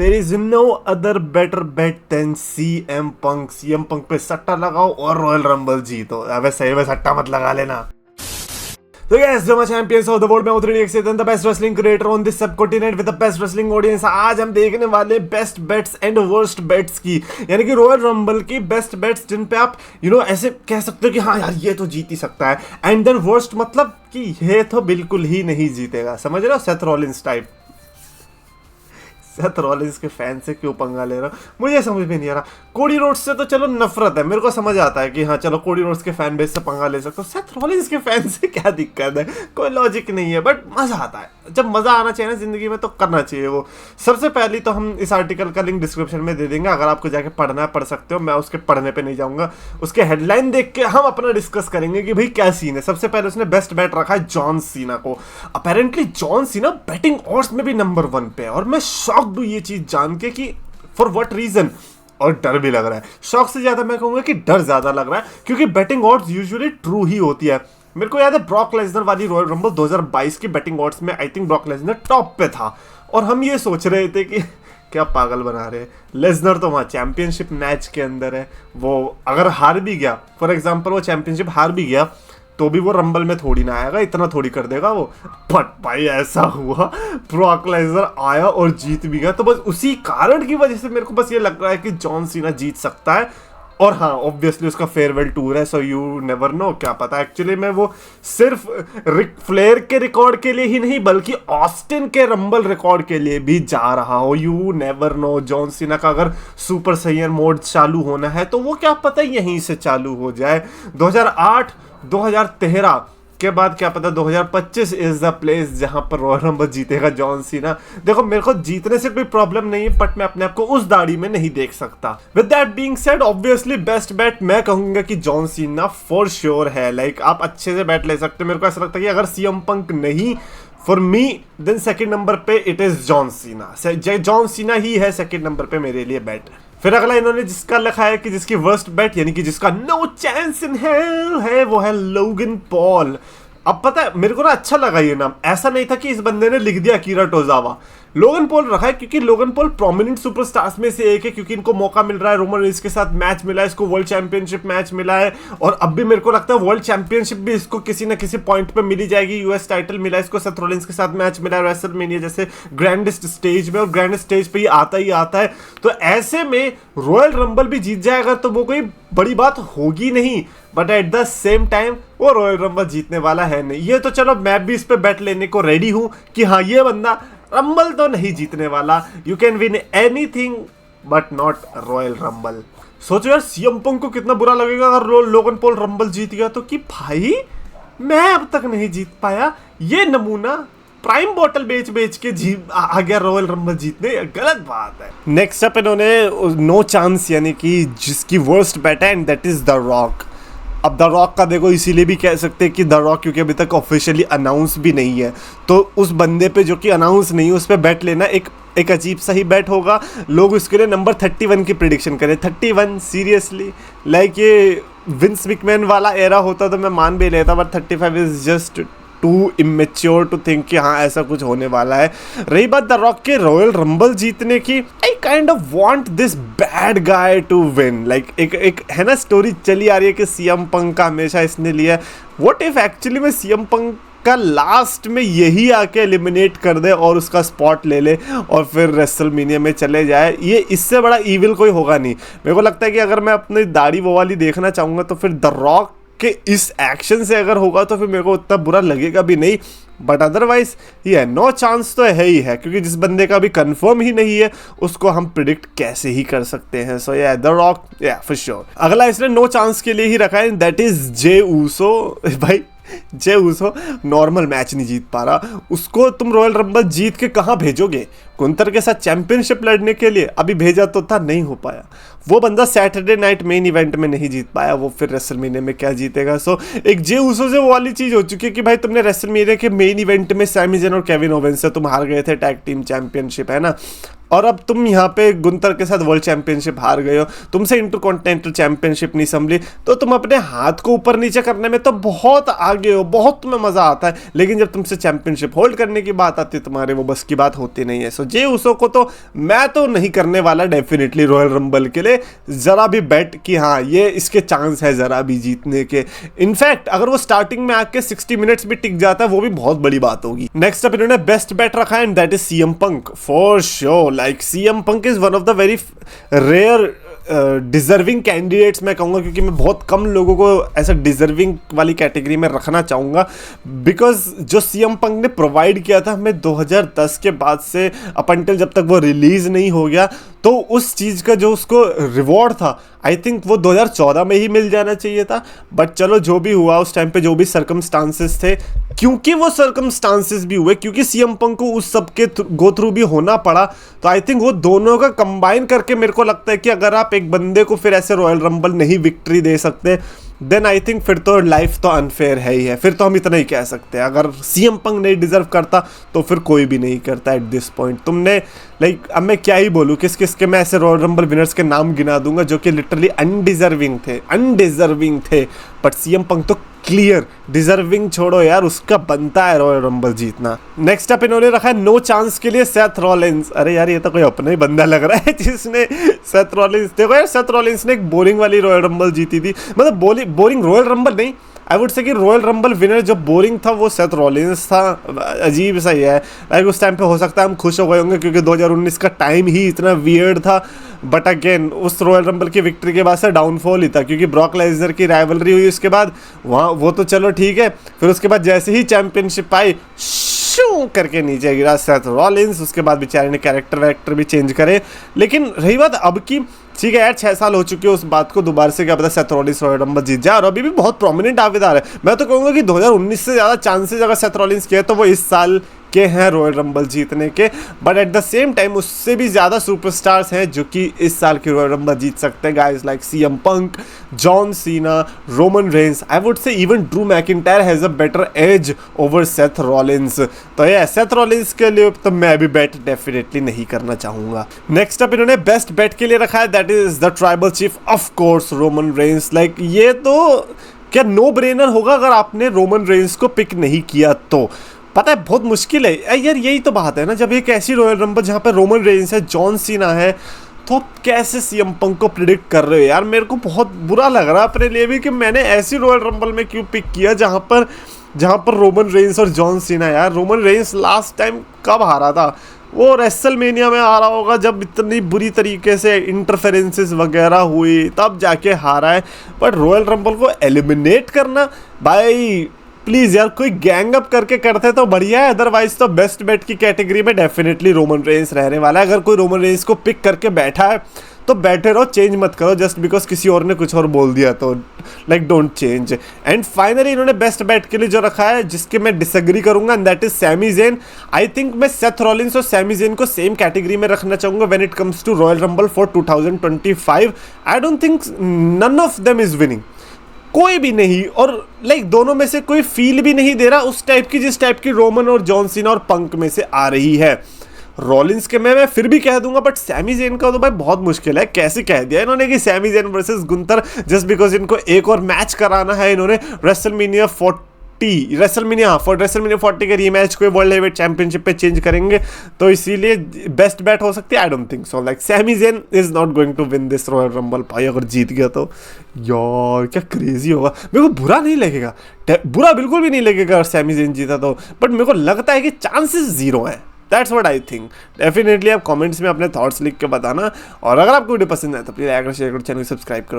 There is no other better bet than CM Punk. CM Punk पे सट्टा लगाओ और रॉयल रंबल जीतो। अबे सही में सट्टा मत लगा लेना। तो गाइस, जो मैं चैंपियंस ऑफ द वर्ल्ड में उतरी से the best wrestling creator on this subcontinent with the best wrestling audience. आज हम देखने वाले best bets and worst bets की, यानी कि रॉयल रंबल की बेस्ट बेट्स जिन पे आप ऐसे कह सकते हो कि हाँ यार ये तो जीत ही सकता है, एंड देन वर्स्ट मतलब कि ये तो बिल्कुल ही नहीं जीतेगा। समझ रहे हो? Seth Rollins type. Seth Rollins के फैन से क्यों पंगा ले रहा हूँ मुझे समझ में नहीं आ रहा। कोडी रोड्स से तो चलो नफरत है, मेरे को समझ आता है कि हाँ चलो कोडी रोड्स के फैन बेस से पंगा ले सकते हो। सेथ रॉलिंस के फैन से क्या दिक्कत है? कोई लॉजिक नहीं है, बट मजा आता है। जब मजा आना चाहिए ना जिंदगी में तो करना चाहिए वो। सबसे पहली तो हम इस आर्टिकल का लिंक डिस्क्रिप्शन में दे देंगे, अगर आपको जाके पढ़ना है पढ़ सकते हो। मैं उसके पढ़ने पे नहीं जाऊंगा, उसके हेडलाइन देख के हम अपना डिस्कस करेंगे कि भाई क्या सीन है। सबसे पहले उसने बेस्ट बैट रखा है जॉन सीना को। Apparently John Cena batting odds में भी नंबर 1 पे है, और मैं शॉक्ड हूँ ये चीज जान के कि फॉर व्हाट रीजन। और डर भी लग रहा है। शौक से ज्यादा मैं कहूंगा कि डर ज्यादा लग रहा है, क्योंकि बैटिंग ऑड्स यूजुअली ट्रू ही होती है। मेरे को याद है ब्रॉक लेसनर वाली रॉयल रंबल 2022 की बैटिंग ऑड्स में I think Brock Lesnar top पे था, और हम ये सोच रहे थे कि क्या पागल बना रहे हैं। लेसनर तो वहाँ चैंपियनशिप मैच के अंदर है, वो अगर हार भी गया, फॉर एग्जाम्पल वो चैंपियनशिप हार भी गया तो भी वो रंबल में थोड़ी ना आएगा, इतना थोड़ी कर देगा वो। बट भाई ऐसा हुआ, ब्रॉक लेसनर आया और जीत भी गया। तो बस उसी कारण की वजह से मेरे को बस ये लग रहा है कि जॉन सीना जीत सकता है। और हाँ ऑब्वियसली उसका फेयरवेल टूर है, सो यू नेवर नो, क्या पता एक्चुअली में वो सिर्फ रिक फ्लेयर के रिकॉर्ड के लिए ही नहीं बल्कि ऑस्टिन के रंबल रिकॉर्ड के लिए भी जा रहा हो। You never know. John Cena का अगर सुपर सैयन मोड चालू होना है तो वो क्या पता यहीं से चालू हो जाए। 2008 2013 के बाद क्या पता 2025 इज द प्लेस जहां पर रॉयल रंबल जीतेगा जॉन सीना। देखो मेरे को जीतने से कोई प्रॉब्लम नहीं है, बट मैं अपने आप को उस दाढ़ी में नहीं देख सकता। With that being said, obviously best bat मैं कहूंगा कि जॉन सीना फॉर श्योर है। लाइक आप अच्छे से बैट ले सकते हो। मेरे को ऐसा लगता है कि अगर सीएम पंक नहीं, for me then second number पे it is John Cena. John Cena ही है सेकंड नंबर पे मेरे लिए बैट। फिर अगला इन्होंने जिसका लिखा है कि जिसकी वर्स्ट बैट यानी कि जिसका नो चांस इन हेल है वो है लोगन पॉल। अब पता है मेरे को ना अच्छा लगा ये नाम। ऐसा नहीं था कि इस बंदे ने लिख दिया अकीरा टोजावा। लोगन पॉल रखा है क्योंकि लोगन पॉल प्रोमिनेंट सुपरस्टार्स में से एक है, क्योंकि इनको मौका मिल रहा है। रोमन रेंस के साथ मैच मिला है, इसको वर्ल्ड चैंपियनशिप मैच मिला है, और अब भी मेरे को लगता है वर्ल्ड चैंपियनशिप भी इसको किसी ना किसी पॉइंट पे मिली जाएगी। यूएस टाइटल मिला है इसको, सेथ रॉलिंस के साथ मैच मिला है रेसलमेनिया जैसे ग्रैंडेस्ट स्टेज में, और ग्रैंडेस्ट स्टेज पे ही आता है। तो ऐसे में रॉयल रंबल भी जीत जाएगा तो वो कोई बड़ी बात होगी नहीं, but at the same time वो रॉयल रंबल जीतने वाला है नहीं। ये तो चलो मैं भी इस पे बैट लेने को रेडी हूं कि हाँ ये बंदा रंबल तो नहीं जीतने वाला। You can win anything but not royal rumble. सोचो यार सीएम पंक को कितना बुरा लगेगा अगर लोगन पॉल रंबल जीत गया तो, कि भाई मैं अब तक नहीं जीत पाया। ये नमूना प्राइम बॉटल बेच के आ गया रॉयल रंबल जीतने, गलत बात है। नेक्स्ट अप इन्होंने नो चांस यानी कि जिसकी वर्स्ट बैट है, and that is the rock. अब द रॉक का देखो इसीलिए भी कह सकते हैं कि द रॉक क्योंकि अभी तक ऑफिशियली अनाउंस भी नहीं है, तो उस बंदे पे जो कि अनाउंस नहीं है उस पर बैट लेना एक अजीब सा ही बैट होगा। लोग उसके लिए नंबर 31 की प्रिडिक्शन करें। 31 सीरियसली, लाइक ये विंस मैकमैन वाला एरा होता तो मैं मान भी लेता, but 35 is just too immature to think कि हाँ ऐसा कुछ होने वाला है। रही बात द रॉक के रॉयल रंबल जीतने की, I kind of want this bad guy to win. Like एक है ना स्टोरी चली आ रही है कि सीएम पंक का हमेशा इसने लिया है। व्हाट इफ एक्चुअली में सीएम पंक का लास्ट में यही आके एलिमिनेट कर दे और उसका स्पॉट ले ले और फिर रेसलमेनिया में चले जाए। ये इससे बड़ा इविल कोई होगा नहीं। मेरे को लगता है कि अगर मैं अपनी दाढ़ी वो वाली देखना चाहूँगा तो फिर द रॉक कि इस एक्शन से अगर होगा तो फिर मेरे को उतना बुरा लगेगा भी नहीं, बट अदरवाइज ये नो चांस तो है ही है, क्योंकि जिस बंदे का भी कंफर्म ही नहीं है उसको हम प्रिडिक्ट कैसे ही कर सकते हैं। सो या द रॉक या फॉर श्योर। अगला इसने नो चांस के लिए ही रखा है, दैट इज जे ऊसो। भाई जे ऊसो नॉर्मल मैच नहीं जीत पा रहा, उसको तुम रॉयल रंबल जीत के कहाँ भेजोगे? गुंतर के साथ चैंपियनशिप लड़ने के लिए अभी भेजा तो था, नहीं हो पाया। वो बंदा सैटरडे नाइट मेन इवेंट में नहीं जीत पाया, वो फिर रेसलमेनिया में क्या जीतेगा? सो एक जे ऊसो से वो वाली चीज हो चुकी है कि भाई तुमने रेसलमेनिया के मेन इवेंट में सैमी ज़ेन और केविन ओवेंस से तुम हार गए थे टैग टीम चैंपियनशिप, है ना। और अब तुम यहाँ पे गुंतर के साथ वर्ल्ड चैंपियनशिप हार गए हो, तुमसे इंटरकॉन्टिनेंटल चैंपियनशिप नहीं संभली, तो तुम अपने हाथ को ऊपर नीचे करने में तो बहुत आगे हो, बहुत तुम्हें मजा आता है, लेकिन जब तुमसे चैंपियनशिप होल्ड करने की बात आती है तुम्हारे वो बस की बात होती नहीं है। सो जे उसो को तो मैं तो नहीं करने वाला डेफिनेटली रॉयल रंबल के लिए जरा भी बेट कि हाँ ये इसके चांस है जरा भी जीतने के। इनफैक्ट अगर वो स्टार्टिंग में आके 60 मिनट्स भी टिक जाता है वो भी बहुत बड़ी बात होगी। नेक्स्ट अप इन्होंने बेस्ट बेट रखा है and that is CM Punk for sure. Like CM Punk is one of the very rare deserving candidates मैं कहूँगा, क्योंकि मैं बहुत कम लोगों को ऐसा डिजर्विंग वाली कैटेगरी में रखना चाहूँगा, बिकॉज जो सीएम पंक ने प्रोवाइड किया था हमें 2010 के बाद से अप अंटिल जब तक वो रिलीज नहीं हो गया, तो उस चीज़ का जो उसको रिवॉर्ड था आई थिंक वो 2014 में ही मिल जाना चाहिए था। बट चलो जो भी हुआ उस टाइम पे जो भी सर्कमस्टांसेस थे, क्योंकि वो सर्कमस्टांसेस भी हुए, क्योंकि सीएम पंक को उस सब के गो थ्रू भी होना पड़ा, तो आई थिंक वो दोनों का कंबाइन करके मेरे को लगता है कि अगर आप एक बंदे को फिर ऐसे रॉयल रंबल नहीं विक्ट्री दे सकते देन आई थिंक फिर तो लाइफ तो अनफेयर है ही है। फिर तो हम इतना ही कह सकते हैं, अगर सीएम पंक नहीं डिजर्व करता तो फिर कोई भी नहीं करता एट दिस पॉइंट। तुमने लाइक अब मैं क्या ही बोलूँ, किस किस के मैं ऐसे रॉयल रंबल विनर्स के नाम गिना दूंगा जो कि लिटरली अनडिजर्विंग थे, बट सीएम पंक तो क्लियर डिजर्विंग छोड़ो यार, उसका बनता है रॉयल रंबल जीतना। नेक्स्ट अप इन्होंने रखा है नो चांस के लिए सेथ रॉलिंस। अरे यार ये तो कोई अपना ही बंदा लग रहा है जिसने सेथ रॉलिंस, देखो यार सेथ रॉलिंस ने एक बोरिंग वाली रॉयल रंबल जीती थी, मतलब बोरिंग रॉयल रंबल नहीं, आई वुड से कि रॉयल रंबल विनर जो बोरिंग था वो सेथ रॉलिंस था। अजीब सा ही है, लाइक उस टाइम पे हो सकता है हम खुश हो गए होंगे क्योंकि 2019 का टाइम ही इतना वियर्ड था, बट अगेन उस रॉयल रंबल की विक्ट्री के बाद से डाउनफॉल ही था, क्योंकि ब्रॉक लेसनर की राइवलरी हुई उसके बाद वहाँ वो तो चलो ठीक है, फिर उसके बाद जैसे ही चैंपियनशिप आई शू करके नीचे गिरा सेथ रॉलिंस। उसके बाद बेचारे ने कैरेक्टर भी चेंज करे, लेकिन रही बात अब की, ठीक है यार 6 साल हो चुके हैं उस बात को, दोबारा से क्या पता सेथ रॉलिंस रॉयल रंबल जीत जाए, और अभी भी बहुत प्रोमिनेंट दावेदार है। मैं तो कहूँगा कि 2019 से ज़्यादा चांसेस अगर सेथ रॉलिंस के तो वो इस साल के हैं रॉयल रंबल जीतने के, but at the same time उससे भी ज़्यादा सुपरस्टार्स हैं जो कि इस साल की रॉयल रंबल जीत सकते हैं। Guys like CM Punk, John Cena, Roman Reigns, I would say even Drew McIntyre has a better edge over Seth Rollins. तो ये सेथ रॉलिंस के लिए तो मैं भी बेट डेफिनेटली नहीं करना चाहूँगा। नेक्स्ट अप इन्होंने बेस्ट बेट के लिए रखा है that is the tribal chief of course Roman Reigns. Like ये तो क्या नो ब्रेनर होगा अगर आपने रोमन रेंस को पिक नहीं किया तो, पता है बहुत मुश्किल है यार, यही तो बात है ना, जब एक ऐसी रॉयल रंबल जहाँ पे रोमन रेंस है, जॉन सीना है, तो आप कैसे सीएम पंक को प्रिडिक्ट कर रहे हो यार। मेरे को बहुत बुरा लग रहा है अपने लिए भी कि मैंने ऐसी रॉयल रंबल में क्यों पिक किया जहाँ पर रोमन रेंस और जॉन सीना। यार रोमन रेंस लास्ट टाइम कब हारा था, वो रेसलमेनिया में आ रहा होगा जब इतनी बुरी तरीके से इंटरफेरेंसेस वगैरह हुई तब जाके हारा है, बट रॉयल रंबल को एलिमिनेट करना भाई प्लीज़ यार कोई गैंग अप करके करते तो बढ़िया है, अदरवाइज तो बेस्ट बेट की कैटेगरी में डेफिनेटली रोमन रेंस रहने वाला है। अगर कोई रोमन रेंस को पिक करके बैठा है तो बैठे रहो, चेंज मत करो जस्ट बिकॉज किसी और ने कुछ और बोल दिया तो, like don't change. And finally इन्होंने बेस्ट बेट के लिए जो रखा है जिसके मैं डिसएग्री करूंगा and that is Sami Zayn. I think मैं सेथ रॉलिंस और सैमी ज़ेन को सेम कैटेगरी में रखना चाहूंगा when it comes to Royal Rumble for 2025। I don't think none of them is winning, कोई भी नहीं, और लाइक दोनों में से कोई फील भी नहीं दे रहा उस टाइप की जिस टाइप की रोमन और जॉन सीना और पंक में से आ रही है। रॉलिंस के मैं फिर भी कह दूंगा, बट सैमी ज़ेन का तो भाई बहुत मुश्किल है। कैसे कह दिया इन्होंने कि Sami Zayn versus Gunther just because इनको एक और मैच कराना है। इन्होंने रेसलमेनिया 40 के रीमैच को वर्ल्ड हेवीवेट चैंपियनशिप पे चेंज करेंगे, तो इसीलिए बेस्ट बैट हो सकती है। I don't think so, like Sami Zayn is not going to win this Royal Rumble. भाई अगर जीत गया तो यार क्या क्रेजी होगा, मेरे को बुरा नहीं लगेगा, बुरा बिल्कुल भी नहीं लगेगा अगर सैमी ज़ेन जीता तो, बट मेरे को लगता है कि चांसेस 0 हैं। That's what I think. Definitely आप कमेंट्स में अपने थॉट्स लिख के बताना, और अगर आपको वीडियो पसंद है तो प्लीज़ लाइक और शेयर करो, चैनल सब्सक्राइब करो।